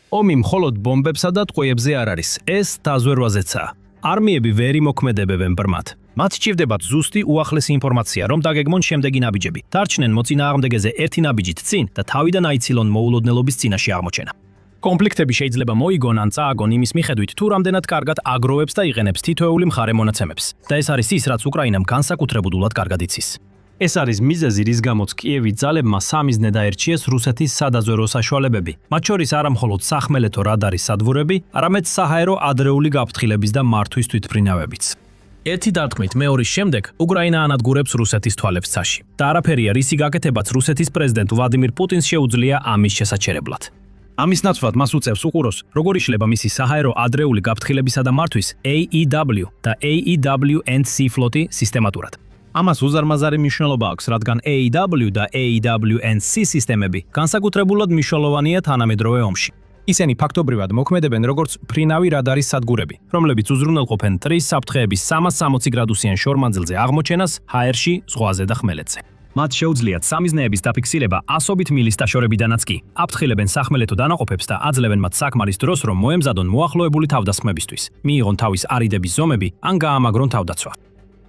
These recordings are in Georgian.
ომი მხოლოდ ბომბებსა და ტყვიებზე არ არის, ეს დაზვერვაზეცაა. არმიები ვერ იმოქმედებებენ ბრმად. მათ სჭირდებათ ზუსტი უახლესი ინფორმაცია, რომ დაგეგმონ შემდეგი ნაბიჯები. დარჩნენ მოწინააღმდეგეზე ერთი ნაბიჯით წინ და თავიდან აიცილონ მოულოდნელობის წინაშე აღმოჩენა. კონფლიქტები შეიძლება მოიგონ ან წააგონ იმის მიხედვით, თუ რამდენად კარგად აგროვებს და იყენებს თითოეული მხარე მონაცემებს. და ეს არის ის, რაც უკრაინამ განსაკუთრებულად კარგად იცის. ეს არის მიზეზი, რის გამოც კიევის ძალებმა სამიზნე დაერჩიეს რუსეთის სადაზვერვო საშუალებები. მათ შორის არა მხოლოდ სახმელეთო რადარის სადვურები, არამედ საჰაერო ადრეული გაფრთხილების და მართვის თვითმფრინავებიც. ერთი დარტყმით მეორის შემდეგ უკრაინა ანადგურებს რუსეთის თვალებს ცაში. და არაფერია რისი გაკეთებაც რუსეთის პრეზიდენტ ვლადიმირ პუტინს შეუძლია ამის შესაჩერებლად. ამის ნაცვლად მას უწევს უყუროს, როგორ იშლება მისი საჰაერო ადრეული გაფრთხილებისა და მართვის AEW და AEW&C ფლოტი სისტემატურად. ამას უზარმაზარი მნიშვნელობა აქვს, რადგან AEW და AEW&C სისტემები განსაკუთრებულად მნიშვნელოვანია თანამედროვე ომში. ისინი ფაქტობრივად მოქმედებენ როგორც ფრინავი რადარის სადგურები, რომლებიც უზრუნველყოფენ ტრის საფრთხეების 360 გრადუსიან შორმანძილზე აღმოჩენას ჰაერში, ზღვაზე და ხმელეთზე. მათ შეუძლიათ სამიზნეების დაფიქსირება ასობით მილის დაშორებიდანაც კი. აფრთხილებენ სახმელეთო დანაყოფებს და აძლევენ მათ საკმარის დროს, რომ მოემზადონ მოახლოებული თავდასხმებისთვის, მიიღონ თავის არიდების ზომები ან გაამაგრონ თავდაცვა.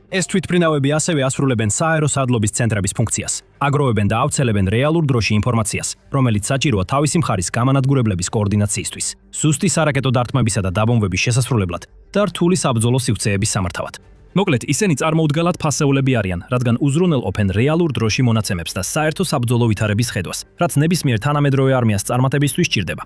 ეს თვითმფრინავები ასევე ასრულებენ სააერო სადლობის ცენტრების ფუნქციას. აგროვებენ და ავრცელებენ რეალურ დროში ინფორმაციას, რომელიც საჭიროა თავისი მხარის გამანადგურებლების კოორდინაციისთვის, ზუსტი სარაკეტო დარტყმებისა და დაბომბვების შესასრულებლად და რთული საბრძოლო სივრცეების სამართავად. მოკლედ, ისინი წარმოუდგენლად ფასეულები არიან, რადგან უზრუნველყოფენ რეალურ დროში მონაცემებს და საერთო საბრძოლო ვითარების ხედვას, რაც ნებისმიერ თანამედროვე არმიას წარმატებისთვის სჭირდება.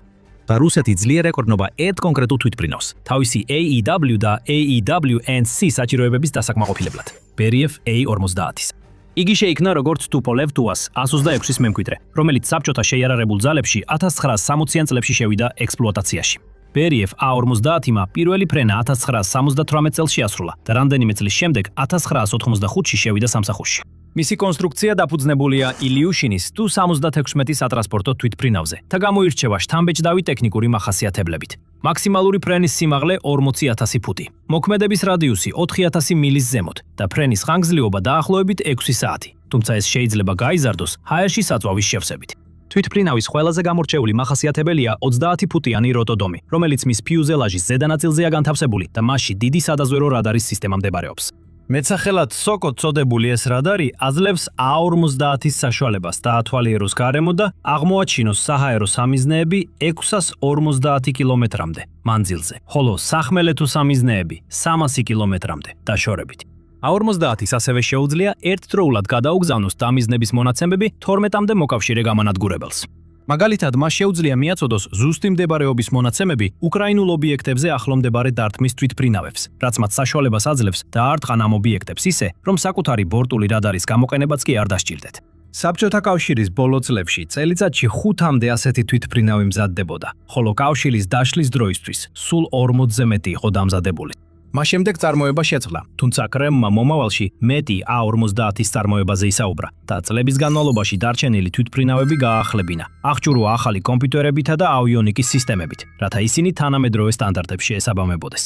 და რუსეთი ძლიერ ეკორნობა ერთ კონკრეტულ თვითმფრინავს, თავისი AEW და AEW&C საჭიროებების დასაკმაყოფილებლად, ბერიევ A-50-ის. იგი შეიქმნა როგორც ტუპოლევ ტუას 126-ის მემკვიდრე, რომელიც საბჭოთა შეიარარებულ ძალებში 1960-იან წლებში შევიდა ექსპლუატაციაში. ბერიევ A-50-მა პირველი ფრენა 1978 წელს შეასრულა და რამდენიმე წლის შემდეგ 1985-ში შევიდა სამსახურში. მისი კონსტრუქცია დაფუძნებულია ილიუშინის Tu-76 სატრანსპორტო თვითმფრინავზე და გამოირჩევა შთამბეჭდავი ტექნიკური მახასიათებლებით. მაქსიმალური ფრენის სიმაღლე 40,000 ფუტი, მოქმედების რადიუსი 4000 მილის ზემოთ და ფრენის ხანგრძლივობა დაახლოებით 6 საათი, თუმცა ეს შეიძლება გაიზარდოს ჰაერში საწვავის შევსებით. თვითმფრინავის ყველაზე გამორჩეული მახასიათებელია 30 ფუტიანი როტოდომი, რომელიც მის ფიუზელაჟის ზედა ნაწილზეა განთავსებული და მასში დიდი სადაზვერვო რადარის სისტემა მდებარეობს. მეცახელად სოკო წოდებული ეს რადარი აძლევს A-50-ის საშუალებას დაათვალიეროს გარემო და აღმოაჩინოს საჰაერო სამიზნეები 650 კილომეტრამდე მანძილზე, ხოლო სახმელეთო სამიზნეები 300 კილომეტრამდე დაშორებით. A-50-ის ასევე შეუძლია ერთდროულად გადაუგზავნოს დამიზნების მონაცემები 12-მდე მოკავშირე გამანადგურებელს. მაგალითად, მას შეუძლია მიაწოდოს ზუსტი მდებარეობის მონაცემები უკრაინულ ობიექტებზე ახლომდებარე დარტყმის თვითმფრინავებს, რაც მათ საშუალებას აძლევს დაარტყან ამ ობიექტებს ისე, რომ საკუთარი ბორტული რადარის გამოყენებაც კი არ დასჭირდეთ. საბჭოთა კავშირის ბოლო წლებში წელიწადში 5-მდე ასეთი თვითმფრინავი მზადდებოდა, ხოლო კავშირის დაშლის დროისთვის სულ 40-ზე მეტი იყო დამზადებული. მას შემდეგ წარმოება შეწყდა, თუმცა კრემლმა მომავალში მეტი A-50-ის წარმოებაზე ისაუბრა და წლების განმავლობაში დარჩენილი თვითმფრინავები გააახლებინა, აღჭურვა ახალი კომპიუტერებითა და ავიონიკის სისტემებით, რათა ისინი თანამედროვე სტანდარტებს შეესაბამებოდეს.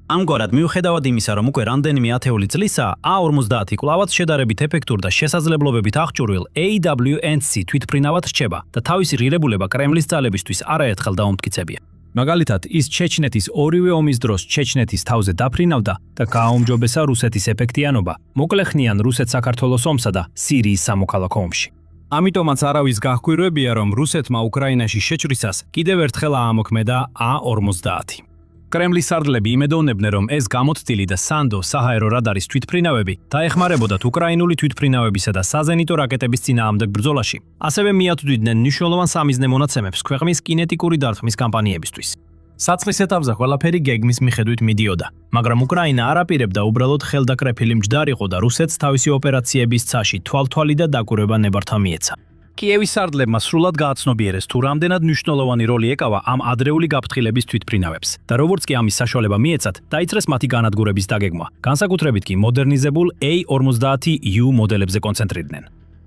ამგვარად, მიუხედავად იმისა, რომ უკვე რამდენიმე ათეული წლისაა, A-50 კვლავაც შედარებით ეფექტურ და შესაძლებლობებით აღჭურვილ AEW&C თვითმფრინავად რჩება და თავისი ღირებულება კრემლის ძალებისთვის არაერთხელ დაუმტკიცებია. მაგალითად, ის ჩეჩნეთის ორივე ომის დროს ჩეჩნეთის თავზე დაფრინავდა და გააუმჯობესა რუსეთის ეფექტიანობა, მოკლეხნიან რუსეთ-საქართველოს ომსა და სირიის სამოქალაქო ომში. ამიტომაც არავის გაჰქვირვებია, რომ რუსეთმა უკრაინაში შეჭრისას კიდევ ერთხელ აამოქმედა A-50. კრემლის სარდლები იმედოვნებდნენ, რომ ეს გამოცდილი და სანდო საჰაერო რადარის თვითმფრინავები დაეხმარებოდათ უკრაინული თვითმფრინავებისა და საზენიტო რაკეტების წინააღმდეგ ბრძოლაში. ასევე მიაწვდიდნენ მნიშვნელოვან სამიზნე მონაცემებს ქვეყნის კინეტიკური დარტყმის კამპანიებისთვის. საწყის ეტაპზე ყველაფერი გეგმის მიხედვით მიდიოდა, მაგრამ უკრაინა არ აპირებდა უბრალოდ ხელდაკრეფილი მჯდარიყო და რუსეთს თავისი ოპერაციების ცაში თვალთვალი და დაკვირვება ნებართა მიეცა. კიევის სარდლებმა სრულად გააცნობიერეს თუ რამდენად მნიშვნელოვანი როლი ეკავა ამ ადრეული გაფრთხილების თვითმფრინავებს და როგორც კი ამის საშუალება მიეცათ, დაიწყეს მათი განადგურების დაგეგმვა, განსაკუთრებით კი მოდერნიზებულ A-50U მოდელებზე კონცენტრირდნენ.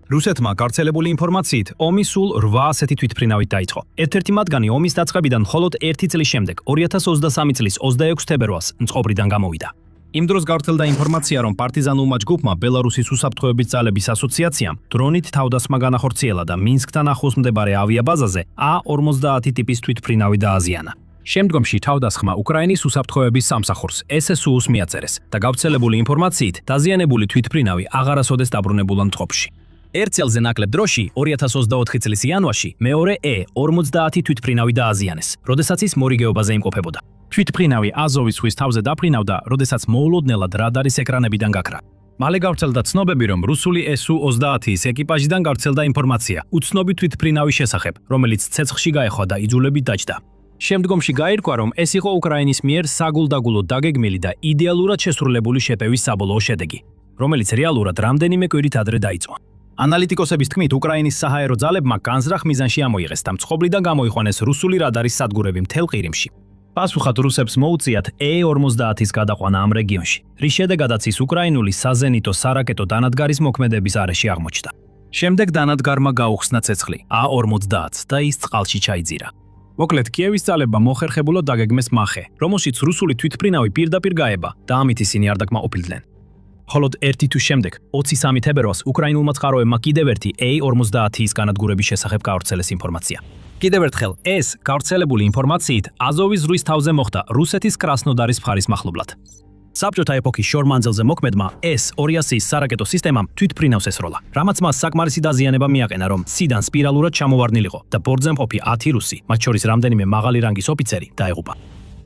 რუსეთმა გავრცელებული ინფორმაციით, ომი სულ 8 ასეთი თვითმფრინავით დაიწყო. ერთ-ერთი მათგანი ომის დაწყებიდან მხოლოდ 1 წლის შემდეგ, 2023 წლის 26 თებერვალს, მწყობრიდან გამოვიდა. იმ დროს გავრცელდა ინფორმაცია, რომ პარტიზანულმა ჯგუფმა ბელარუსის უსაფრთხოების ძალების ასოციაციამ დრონით თავდასხმა განახორციელა და მინსკთან ახლოს მდებარე ავიაბაზაზე A-50 ტიპის თვითმფრინავი დააზიანა. შემდგომში თავდასხმა უკრაინის უსაფრთხოების სამსახურს SSU-ს მიაწერეს და გავრცელებული ინფორმაციით დაზიანებული თვითმფრინავი აღარასოდეს დაბრუნებულა მწყობში. ერთ წელზე ნაკლებ დროში 2024 წლის იანვარში მეორე E-50 თვითმფრინავი დააზიანეს, როდესაც ის მორიგეობაზე იმყოფებოდა. თვითმფრინავი აზოვის ზღვის თავზე დაფრინავდა, როდესაც მოულოდნელად რადარის ეკრანებიდან გაქრა. მალე გავრცელდა ცნობები, რომ რუსული SU-30-ის ეკიპაჟიდან გავრცელდა ინფორმაცია უცნობი თვითმფრინავის შესახებ, რომელიც ცეცხლში გაეხვა და იძულებით დაჯდა. შემდგომში გაირკვა, რომ ეს იყო უკრაინის მიერ საგულდაგულოდ დაგეგმილი და იდეალურად შესრულებული შეპევის საბოლოო შედეგი, რომელიც რეალურად რამდენიმე კვირით ადრე დაიწყო. ანალიტიკოსების თქმით, უკრაინის საჰაერო ძალებმა განზრახ მიზანში ამოიღეს და მწყობრიდან გამოიყვანეს რუსული რადარის სადგურები მთელ ყირიმში. პასუხად რუსებს მოუწიათ E-50-ის გადაყვანა ამ რეგიონში, რის შედეგადაც ის უკრაინული საზენიტო სარაკეტო დანადგარის მოქმედების არეში აღმოჩნდა. შემდეგ დანადგარმა გაუხსნა ცეცხლი A-50 და ის წყალში ჩაიძირა. მოკლედ, კიევის ძალებმა მოხერხებულად დაგეგმეს მახე, რომელშიც რუსული თვითმფრინავი პირდაპირ გაება და ამით ისინი არ დაკმაყოფილდნენ. მხოლოდ ერთი თვის შემდეგ, 23 თებერვალს უკრაინულმა წყაროებმა კიდევ ერთი A-50-ის განადგურების შესახებ გავრცელეს ინფორმაცია. კიდევ ერთხელ, ეს გავრცელებული ინფორმაციით აზოვის ზღვის თავზე მოხდა რუსეთის კრასნოდარის მხარის მახლობლად. საბჭოთა ეპოქის შორმანძილზე მოქმედმა S-200-ის სარაკეტო სისტემამ თვითმფრინავს ესროლა, რამაც მას საკმარისი დაზიანება მიაყენა, რომ სიდან სპირალურად ჩამოვარდნილიყო და ბორტზე მყოფი 10 რუსი, მათ შორის რამდენიმე მაღალი რანგის ოფიცერი, დაეღუპა.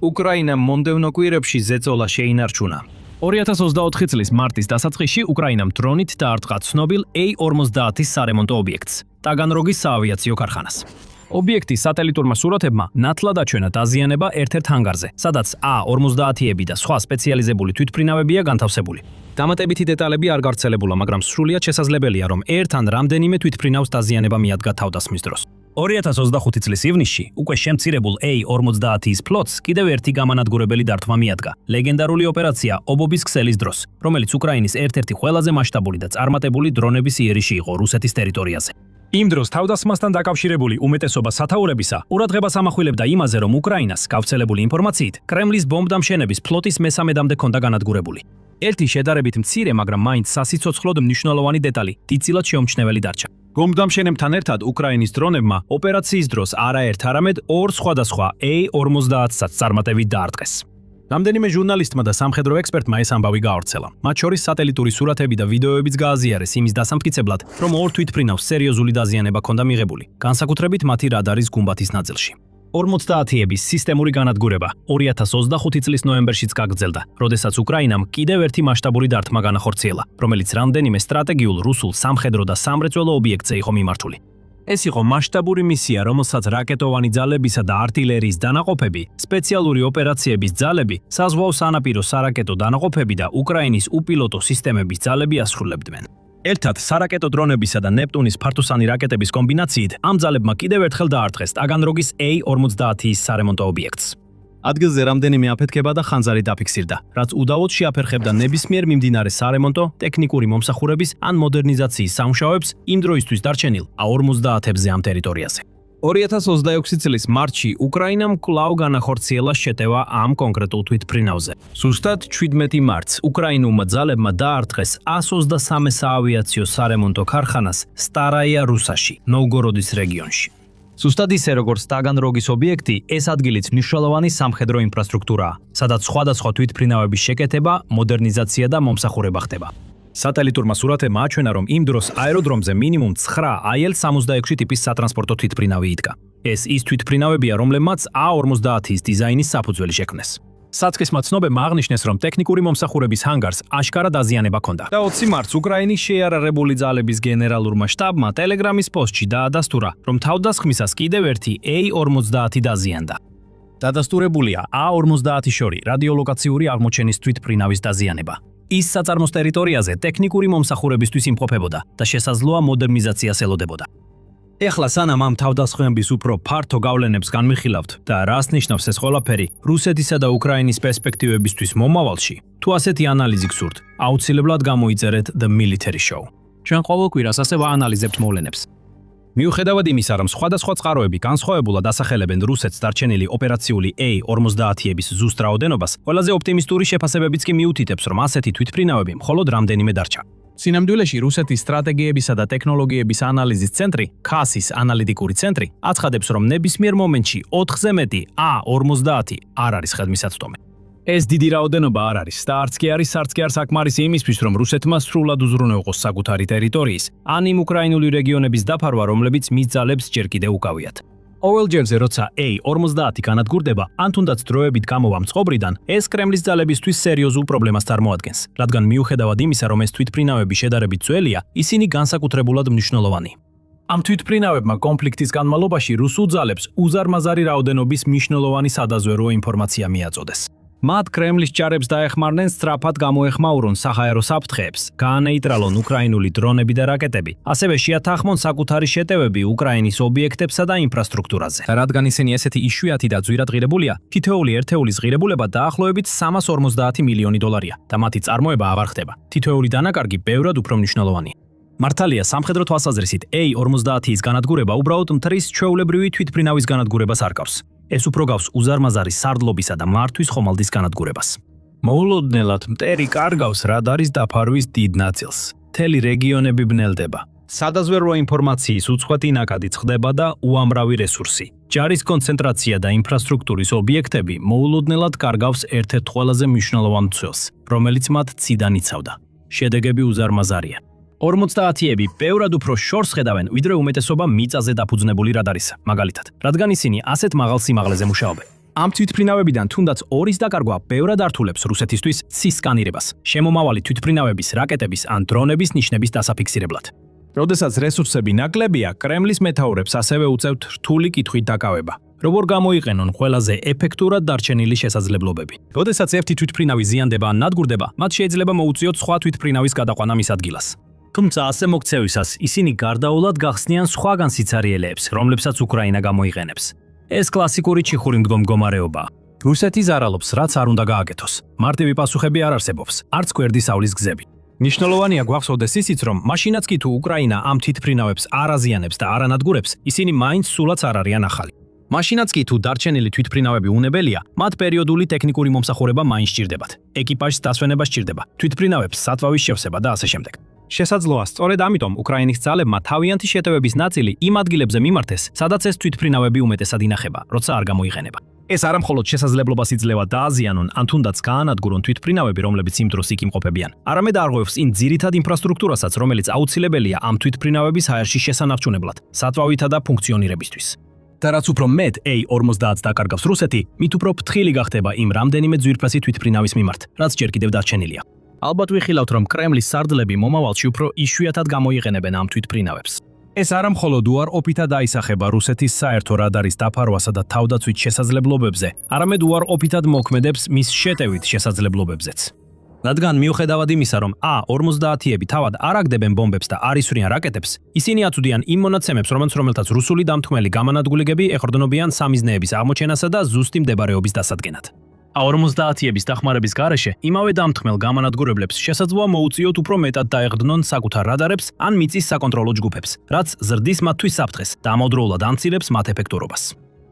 უკრაინამ მომდევნო კვირებში ზეწოლა შეინარჩუნა. 2024 წლის მარტის დასაწყისში უკრაინამ დრონით დაარტყა ცნობილ A-50-ის სარემონტო ობიექტს, ტაგანროგის საავიაციო ქარხანას. ობიექტის სატელიტურმა სურათებმა ნათლად აჩვენა დაზიანება ერთ-ერთ ჰანგარზე, სადაც A-50-ები და სხვა სპეციალიზებული თვითმფრინავებია განთავსებული. დამატებითი დეტალები არ გავრცელებულა, მაგრამ სრულიად შესაძლებელია, რომ ერთ ან რამდენიმე თვითმფრინავს დაზიანება მიადგა თავდასხმის დროს. 2025 წლის ივნისში უკვე შემცირებულ A-50-ის ფლოტს კიდევ ერთი გამანადგურებელი დართვა მიადგა, ლეგენდარული ოპერაცია ობობის ქსელის დროს, რომელიც უკრაინის ერთ-ერთი ყველაზე მასშტაბური და წარმატებული დრონების იერიში იყო რუსეთის ტერიტორიაზე. იმ დროს თავდასხმასთან დაკავშირებული უმეტესობა სათაურებისა ყურადღებას ამახვილებდა იმაზე, რომ უკრაინას გავრცელებული ინფორმაციით კრემლის ბომბდამშენების ფლოტის მესამედამდე ქონდა განადგურებული. ერთი შედარებით მცირე, მაგრამ მაინც სასიცოცხლოდ მნიშვნელოვანი დეტალი დიდწილად შეუმჩნეველი დარჩა. ბომბდამშენებთან ერთად უკრაინის დრონებმა ოპერაციის დროს არაერთ არამედ ორ სხვადასხვა A-50-საც წარმატებით დაარტყეს. რამდენიმე ჟურნალისტმა და სამხედრო ექსპერტმა ეს ამბავი გაავრცელა. მათ შორის სატელიტური სურათები და ვიდეოებიც გააზიარეს იმის დასამტკიცებლად, რომ ორ თვითმფრინავს სერიოზული დაზიანება ჰქონდა მიღებული, განსაკუთრებით მათი რადარის გუმბათის ნაწილში. 50-ების სისტემური განადგურება 2025 წლის ნოემბერშიც გაგრძელდა, როდესაც უკრაინამ კიდევ ერთი მასშტაბური დარტყმა განახორციელა, რომელიც რამდენიმე სტრატეგიულ რუსულ სამხედრო და სამრეწველო ობიექტზე იყო მიმართული. ეს იყო მასშტაბური მისია, რომელსაც რაკეტოვანი ძალებისა და артиლერიის დანაყოფები, სპეციალური ოპერაციების ძალები, საზღვაო სანაპირო სარაკეტო დანაყოფები და უკრაინის უპილოტო სისტემების ძალები ასრულებდნენ. ერთად სარაკეტო დრონებისა და ნეპტუნის ფართოსანი რაკეტების კომბინაციით ამ ძალებმა კიდევ ერთხელ დაარტყეს ტაგანროგის A-50-ის სარემონტო ობიექტს. ადგილზე რამდენიმე აფეთქება და ხანძარი დაფიქსირდა, რაც უდავოდ შეაფერხებდა ნებისმიერ მიმდინარე სარემონტო, ტექნიკური მომსახურების ან მოდერნიზაციის სამუშაოებს იმ დროისთვის დარჩენილ A-50-ებზე ამ ტერიტორიაზე. 2026 წლის მარტში უკრაინამ კვლავ განახორციელა შეტევა ამ კონკრეტულ თვითმფრინავზე. ზუსტად 17 მარტს უკრაინულმა ძალებმა დაარტყეს A-23 საავიაციო სარემონტო ქარხანას სტარაია რუსაში, ნოვგოროდის რეგიონში. ზუსტად ისე როგორც ტაგანროგის ობიექტი, ეს ადგილიც მნიშვნელოვანი სამხედრო ინფრასტრუქტურაა, სადაც სხვადასხვა თვითმფრინავების შეკეთება, მოდერნიზაცია და მომსახურება ხდება. სატელიტურმა სურათებმა აჩვენა, რომ იმ დროს აეროდრომზე მინიმუმ 9 AL-66 ტიპის სატრანსპორტო თვითმფრინავი იდგა. ეს ის თვითმფრინავებია, რომლებმაც A-50-ის დიზაინის საფუძველი შექმნეს. საწყისმა ცნობებმა აღნიშნეს, რომ ტექნიკური მომსახურების ჰანგარს აშკარა დაზიანება ჰქონდა. და 20 მარტს უკრაინის შეიარაღებული ძალების გენერალურმა შტაბმა ტელეგრამის პოსტში დაადასტურა, რომ თავდასხმისას კიდევ ერთი A-50 დაზიანდა. დადასტურებულია A-50 შორი რადიოლოკაციური აღმოჩენის თვითმფრინავის დაზიანება. ის საწარმოს ტერიტორიაზე ტექნიკური მომსახურებისთვის იმყოფებოდა და შესაძლოა მოდერნიზაციას ელოდებოდა. ეხლა სანამ ამ თავდასხმების უფრო ფართო გავლენებს განვიხილავთ და რას ნიშნავს ეს ყველაფერი რუსეთისა და უკრაინის პერსპექტივებისთვის მომავალში, თუ ასეთი ანალიზი გსურთ, აუცილებლად გამოიწერეთ The Military Show. ჩვენ ყოველ კვირას ასე ვაანალიზებთ მოვლენებს. მიუხედავად იმისა, რომ სხვადასხვა წყაროები განსხვავებულად ასახელებენ რუსეთს დარჩენილი ოპერაციული A-50-ების ზუსტ რაოდენობას, ყველაზე ოპტიმისტური შეფასებებიც კი მიუთითებს, რომ ასეთი თვითმფრინავები მხოლოდ რამდენიმე დარჩა. სინამდვილეში რუსეთის სტრატეგიებისა და ტექნოლოგიების ანალიზის ცენტრი, KAS-ის ანალიტიკური ცენტრი, აცხადებს, რომ ნებისმიერ მომენტში 4-ზე მეტი A-50 არ არის ხელმისაწვდომი. ეს დიდი რაოდენობა არ არის და არც კი არის საკმარისი იმისთვის, რომ რუსეთმა სრულად უზრუნველყოს საკუთარი ტერიტორიის, ან იმ უკრაინული რეგიონების დაფარვა, რომლებიც მის ძალებს ჯერ კიდევ უკავიათ. ყოველ ჯერზე, როცა A-50 განადგურდება, ან თუნდაც დროებით გამოვა მწყობრიდან, ეს კრემლის ძალებისთვის სერიოზულ პრობლემას წარმოადგენს, რადგან მიუხედავად იმისა, რომ ეს თვითმფრინავები შედარებით ძველია, ისინი განსაკუთრებულად მნიშვნელოვანი. ამ თვითმფრინავებმა კონფლიქტის განმავლობაში რუსულ ძალებს უზარმაზარი რაოდენობის მნიშვნელოვანი სადაზვერვო ინფორმაცია მიაწოდეს. მათ კრემლის ჯარებს დაეხმარნენ სწრაფად გამოეხმაურონ საჰაერო საფრთხეებს, გაანეიტრალონ უკრაინული დრონები და რაკეტები, ასევე შეათანხმონ საკუთარი შეტევები უკრაინის ობიექტებსა და ინფრასტრუქტურაზე. რადგან ისინი ესეთი იშვიათი და ძვირად ღირებულია, თითოეული ერთეულის ღირებულება დაახლოებით 350 მილიონი დოლარია და მათი წარმოება აღარ ხდება. თითოეული დანაკარგი ბევრად უფრო მნიშვნელოვანია. მართალია, სამხედრო თვალსაზრისით A-50-ის განადგურება უბრალოდ მთრის ჩვეულებრივი თვითმფრინავის განადგურებას არ გავს. ეს უფრო გავს უზარმაზარი სარდლობისა და მართვის ხომალდის განადგურებას. მოულოდნელად მტერი კარგავს რადარის დაფარვის დიდ ნაწილს. მთელი რეგიონები ბნელდება. სადაზვერვო ინფორმაციის უწყვეტი ნაკადი წყდება და უამრავი რესურსი. ჯარის კონცენტრაცია და ინფრასტრუქტურის ობიექტები მოულოდნელად კარგავს ერთ-ერთ ყველაზე მნიშვნელოვან მცველს, რომელიც მათ ციდან იცავდა. შედეგები უზარმაზარია. 50-ები ბევრად უფრო შორს ხედავენ, ვიდრე უმეტესობა მიწაზე დაფუძნებული რადარისა, მაგალითად, რადგან ისინი ასეთ მაღალ სიმაღლეზე მუშაობენ. ამ თვითმფრინავებიდან თუნდაც ორის დაკარგვა ბევრად ართულებს რუსეთისთვის ცის სკანირებას, შემომავალი თვითმფრინავების, რაკეტების ან დრონების ნიშნების დასაფიქსირებლად. როდესაც რესურსები ნაკლებია, კრემლის მეთაურებს ასევე უწევთ რთული კითხვით დაკავება. როგორ გამოიყენონ ყველაზე ეფექტურად დარჩენილი შესაძლებლობები. როდესაც ერთი თვითმფრინავი ზიანდება ან ნადგურდება, მათ შეიძლება მოუწიოთ სხვა თვითმფრინავის გადაყვანა მის ადგილას. თუმცა ასე მოქცევისას ისინი გარდაულად გახსნიან სხვაგან სიცარიელეებს, რომლებსაც უკრაინა გამოიყენებს. ეს კლასიკური ჩიხური მდგომარეობაა. რუსეთი ზარალობს, რაც არ უნდა გააკეთოს. მარტივი პასუხები არ არსებობს, არც გვერდის ავლის გზები. მნიშვნელოვანია გვახსოვდეს ისიც, რომ მაშინაც კი თუ უკრაინა ამ თვითმფრინავებს არ აზიანებს და არ ანადგურებს, ისინი მაინც სულაც არ არიან ახალი. მაშინაც კი თუ დარჩენილი თვითმფრინავები უნებელია, მათ პერიოდული ტექნიკური მომსახურება მაინც სჭირდებათ. ეკიპაჟის დასვენება სჭირდება, თვითმფრინავებს სათვავის შევსება და ასე შემდეგ. შესაძლოა, სწორედ ამიტომ უკრაინის ძალებმა თავიანთი შეტევების ნაწილი იმ ადგილებზე მიმართეს, სადაც ეს თვითმფრინავები უმეტესად ინახება, როცა არ გამოიყენება. ეს არა მხოლოდ შესაძლებლობას იძლევა დააზიანონ, ან თუნდაც გაანადგურონ თვითმფრინავები, რომლებიც იმ დროს იქ იმყოფებიან, არამედ არღვევს იმ ძირითად ინფრასტრუქტურასაც, რომელიც აუცილებელია ამ თვითმფრინავების აერში შესანარჩუნებლად, სათვავითა და ფუნქციონირებისთვის. და რაც უფრო მეტ A-50-ს დაკარგავს რუსეთი, მით უფრო ფრთხილი გახდება იმ რამდენიმე ძვირფასი თვითმფრინავის მიმართ, რაც ჯერ კიდევ დარჩენილია. ალბათ ვიხილავთ, რომ კრემლის სარდლები მომავალში უფრო იშვიათად გამოიყენებენ ამ თვითმფრინავებს. ეს არა მხოლოდ უარყოფითად აისახება რუსეთის საერთო რადარის დაფარვასა და თავდაცვით შესაძლებლობებზე, არამედ უარყოფითად მოქმედებს მის შეტევით შესაძლებლობებზეც. რადგან მიუხედავად იმისა, რომ A-50-ები თავად არ აგდებენ ბომბებს და არ ისვრიან რაკეტებს, ისინი აწვდიან იმ მონაცემებს, რომელთაც რუსული დამთქმელი გამანადგურებები ეხორდნობიან სამიზნეების აღმოჩენასა და ზუსტი მდებარეობის დასადგენად. A-50-ების დახმარების გარეშე იმავე დამთქმელ გამანადგურებლებს შესაძლოა მოუწიოთ უფრო მეტად დაეღდნონ საკუთარ რადარებს ან მიწის საკონტროლო ჯგუფებს, რაც ზრდის მათთვის საფრთხეს და ამავდროულად ამცირებს მათ ეფექტურობას.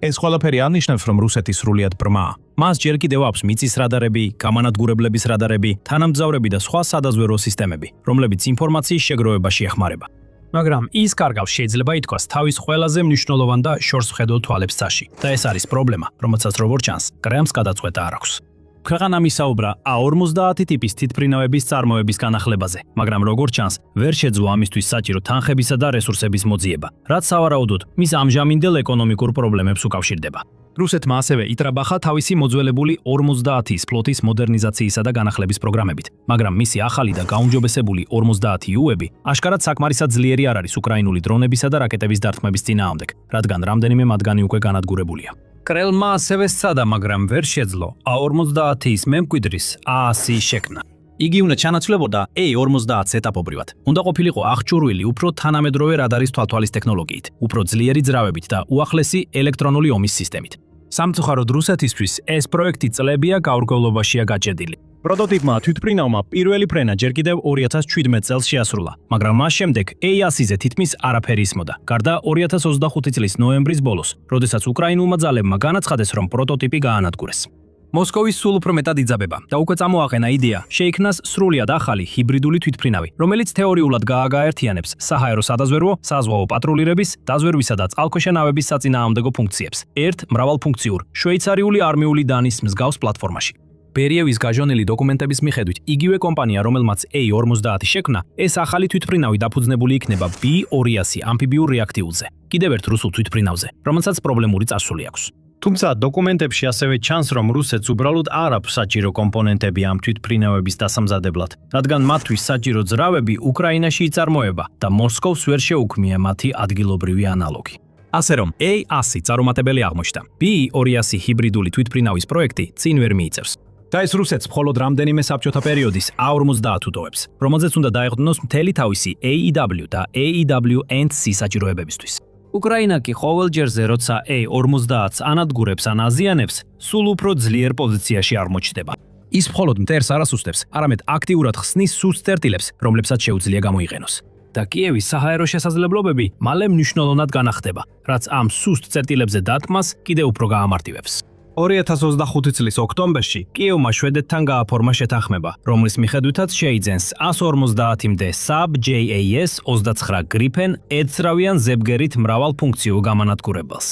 ეს ყველაფერი აღნიშნავს, რომ რუსეთი სრულიად ბრმაა. მას ჯერ კიდევ აქვს მიწის რადარები, გამანადგურებლების რადარები, თანამგზავრები და სხვა სადაზვერვო სისტემები, რომლებიც ინფორმაციის შეგროვებაში ეხმარება. მაგრამ ის კარგავს შეიძლება ითქვას თავის ყველაზე მნიშვნელოვან და შორს ვხედო თვალებს წაში. და ეს არის პრობლემა, რომელსაც როგორც ჩანს, კრემლს გადაწყვეტა არ აქვს. ქვეყანამ ისაუბრა A-50 ტიპის თვითმფრინავების წარმოების განახლებაზე, მაგრამ როგორც ჩანს, ვერ შეძლო ამისთვის საჭირო თანხებისა და რესურსების მოძიება, რაც სავარაუდოდ მის ამჟამინდელ ეკონომიკურ პრობლემებს უკავშირდება. რუსეთმა ასევე იტრაბახა თავისი მოძველებული 50-ის ფლოტის მოდერნიზაციისა და განახლების პროგრამებით, მაგრამ მისი ახალი და გაუმჯობესებული 50-იუები აშკარად საკმარისად ძლიერი არ არის უკრაინული დრონებისა და რაკეტების დარტყმების წინააღმდეგ, რადგან რამდენიმე მათგანი უკვე განადგურებულია. კრემლმა ასევე სცადა, მაგრამ ვერ შეძლო A-50-ის მემკვიდრის A-100 შექმნა. იგი უნდა ჩანაცვლებოდა A-50-ს ეტაპობრივად. უნდა ყოფილიყო აღჭურვილი უფრო თანამედროვე რადარის თვალთვალის ტექნოლოგიით, უფრო ძლიერი ძრავებით და უახლესი ელექტრონული ომის სისტემით. სამწუხაროდ რუსეთისთვის ეს პროექტი წლებია გაურკვევლობაშია გაჭედილი. პროტოტიპმა თვითმფრინავმა პირველი ფრენა ჯერ კიდევ 2017 წელს შეასრულა, მაგრამ მას შემდეგ AAC-ზე თითქმის არაფერი ისმოდა. გარდა 2025 წლის ნოემბრის ბოლოს, როდესაც უკრაინულმა ძალებმა განაცხადეს, რომ პროტოტიპი გაანადგურეს. მოსკოვის სულ უფრო მეტად იძაბება და უკვე წამოაყენა იდეა, შეიქმნას სრულიად ახალი ჰიბრიდული თვითმფრინავი, რომელიც თეორიულად გააერთიანებს საჰაერო სადაზვერვო, საზღვაო პატრულირების, დაზვერვისა და წყალქვეშა ნავების საწინააღმდეგო ფუნქციებს ერთ მრავალფუნქციურ შვეიცარიული არმიული დანის მსგავს პლატფორმაში. ბერიევის გაჟონილი დოკუმენტების მიხედვით, იგივე კომპანია, რომელმაც A50 შექმნა, ეს ახალი თვითმფრინავი დაფუძნებული იქნება B200 ამფიბიურ რეაქტიულზე, კიდევ ერთ რუსულ თვითმფრინავზე, რომელსაც პრობლემური წარსული აქვს. თუმცა დოკუმენტებში ასევე ჩანს, რომ რუსეთს უბრალოდ არ აქვს საჭირო კომპონენტები ამ თვითმფრინავების დასამზადებლად, რადგან მათთვის საჭირო ძრავები უკრაინაში იწარმოება და მოსკოვს ვერ შეუქმია მათი ადგილობრივი ანალოგი. ასე რომ A100 წარუმატებელი აღმოჩნდა. B200 ჰიბრიდული თვითმფრინავის პროექტი წინ ვერ მიიწევს. და ეს რუსეთს მხოლოდ რამდენიმე საბჭოთა პერიოდის A50 უდოვებს, რომელზეც უნდა დაეყრდნოს მთელი თავისი AEW და AEW&C საჭიროებებისთვის. უკრაინა კი ყოველჯერზე, როცა A50-ს ანადგურებს ან აზიანებს, სულ უფრო ძლიერ პოზიციაში აღმოჩნდება. ის მხოლოდ მტერს არ ასუსტებს, არამედ აქტიურად ხსნის სუსტ წერტილებს, რომლებსაც შეუძლია გამოიყენოს. და კიევის საჰაერო შესაძლებლობები მალე მნიშვნელოვნად განახდება, რაც ამ სუსტ წერტილებზე დატმას კიდევ უფრო გაამარტივებს. 2025 წლის ოქტომბერში კიევმა შვედეთთან გააფორმა შეთანხმება, რომლის მიხედვითაც შეიძენს 150-მდე Saab JAS 29 Gripen ერთძრავიან ზებგერით მრავალფუნქციურ გამანადგურებელს.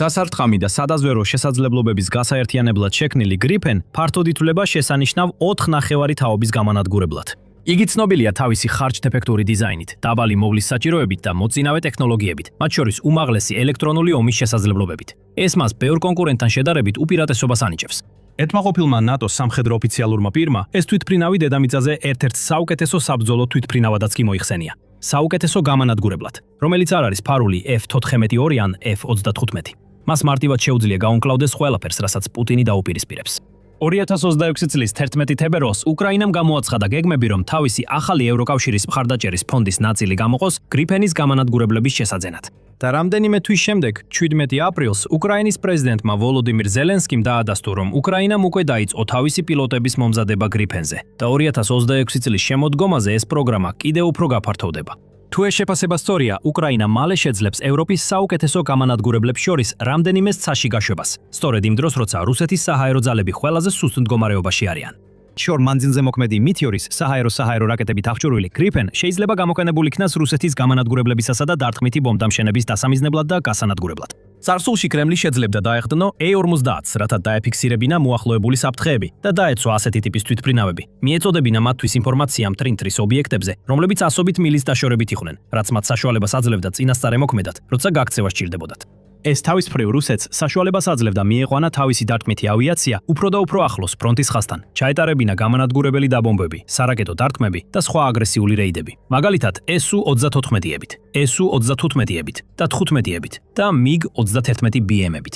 დასარტყამი და სადაზვერვო შესაძლებლობების გასაერთიანებლად შექმნილი Gripen ფართოდ ითვლება შესანიშნავ 4.5 თაობის გამანადგურებლად. იგი ცნობილია თავისი ხარჯ-დეფექტური დიზაინით, დაბალი მოვლის საჭიროებით და მოწინავე ტექნოლოგიებით, მათ შორის უმაღლესი ელექტრონული ომის შესაძლებლობებით. ეს მას ბევრ კონკურენტთან შედარებით უპირატესობას ანიჭებს. ეთმაყოფილმა ნატოს სამხედრო ოფიციალურმა პირმა ეს თვითმფრინავი დედამიწაზე ერთ-ერთ საუკეთესო საბრძოლო თვითმფრინავადაც კი მოიხსენია. საუკეთესო გამანადგურებლად, რომელიც არ არის ფარული F-14 ან F-35. მას მარტივად შეუძლია გაუმკლავდეს ყველაფერს, რასაც პუტინი დაუპირისპირებს. 2026 წლის 11 თებერვალს უკრაინამ გამოაცხადა გეგმები, რომ თავისი ახალი ევროკავშირის მხარდაჭერის ფონდის ნაწილი გამოყოს გრიფენის გამანადგურებლების შესაძენად. და რამდენიმე თვის შემდეგ, 17 აპრილს, უკრაინის პრეზიდენტმა ვოლოდიმირ ზელენსკიმ დაადასტურა, რომ უკრაინამ უკვე დაიწყო თავისი პილოტების მომზადება გრიფენზე და 2026 წლის შემოდგომაზე ეს პროგრამა კიდევ უფრო გაფართოვდება. თუ ეს შეფასება სწორია, უკრაინა მალე შეძლებს ევროპის საუკეთესო გამანადგურებლებს შორის რამდენიმე ცაში გაშვებას, სწორედ იმ დროს, როცა რუსეთის საჰაერო ძალები ყველაზე სუსტ მდგომარეობაში არიან. შორ მანძილზე მოქმედი მითიორის საჰაერო რაკეტებით აღჭურვილი Gripen შეიძლება გამოყენებულ იქნას რუსეთის გამანადგურებლებისასა და დარტყმითი ბომბდამშენების დასამიზნებლად და გასანადგურებლად. წარსულში კრემლი შეძლებდა დაეყრდნო A50-ს, რათა დაეფიქსირებინა მოახლოებული საფრთხეები და დაეცვა ასეთი ტიპის თვითმფრინავები. მიეწოდებინა მათთვის ინფორმაცია მტრინტრის ობიექტებზე, რომლებიც ასობით მილის დაშორებით იყვნენ, რაც მათ საშუალებას აძლევდა წინასწარ ემოქმედათ, როცა გაქცევა სჭირდებოდათ. ეს თავისუფლ რუსეთს საშუალებას აძლევდა მიეყვანა თავისი დარტყმითი ავიაცია უფრო და უფრო ახლოს ფრონტის ხაზთან, ჩაეტარებინა გამანადგურებელი დაბომბები, სარაკეტო დარტყმები და სხვა აგრესიული რეიდები. მაგალითად, SU-34-ებით, SU-35-ებით და 15-ებით და MiG-31 BM-ებით.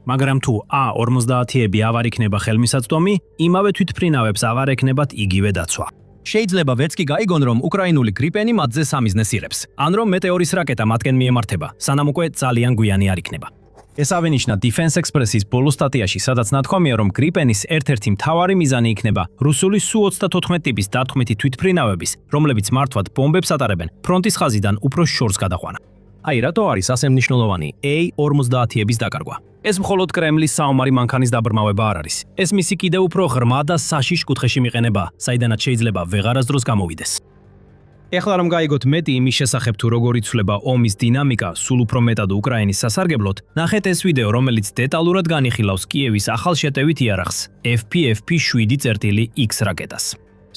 მაგრამ თუ A50-ები აღარ იქნება ხელმისაწვდომი, იმავე თვითმფრინავებს აღარ ექნებათ იგივე დაცვა. შეიძლება ვერც კი გაიგონ, რომ უკრაინული გრიპენი მათზე სამიზნეს იღებს, ან რომ მეტეორის რაკეტა მათკენ მიემართება, სანამ უკვე ძალიან გვიანი არ იქნება. ეს აღინიშნა Defense Express-ის ბოლო სტატიაში, სადაც ნათქვამია, რომ გრიპენის ერთ-ერთი მთავარი მიზანი იქნება რუსული Su-34 ტიპის დარტყმითი თვითმფრინავების, რომლებიც მართვად ბომბებს ატარებენ, ფრონტის ხაზიდან უფრო შორს გადაყვანა. აი, რატო არის ასე მნიშვნელოვანი A50-ების დაკარგვა? ეს მხოლოდ კრემლის საომარი მანქანის დაბრმავება არ არის. ეს მისი კიდევ უფრო ღრმა და საშიშ კუთხეში მიყენება, საიდანაც შეიძლება ვეღარასდროს გამოვიდეს. ეხლა რომ გაიგოთ მეტი იმის შესახებ, თუ როგორ იცვლება ომის დინამიკა სულ უფრო მეტად უკრაინის სასარგებლოდ, ნახეთ ეს ვიდეო, რომელიც დეტალურად განიხილავს კიევის ახალშეტევით იარაღს FPFP-7-X რაკეტას.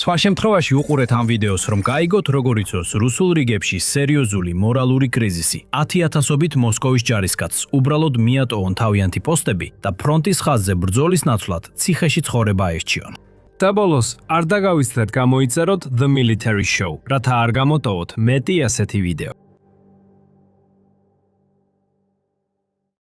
სხვა შემთხვევაში უყურეთ ამ ვიდეოს, რომ გაიგოთ, როგორ იცოს რუსულ რიგებში სერიოზული მორალური კრიზისი. 10,000-ობით მოსკოვის ჯარისკაცს უბრალოდ მიატოვონ თავიანთი პოსტები და ფრონტის ხაზზე ბრძოლის ნაცვლად ციხეში ცხოვრება აერჩიონ. და ბოლოს, არ დაგავიწყდეთ გამოიწეროთ The Military Show, რათა არ გამოტოვოთ მეტი ასეთი ვიდეო.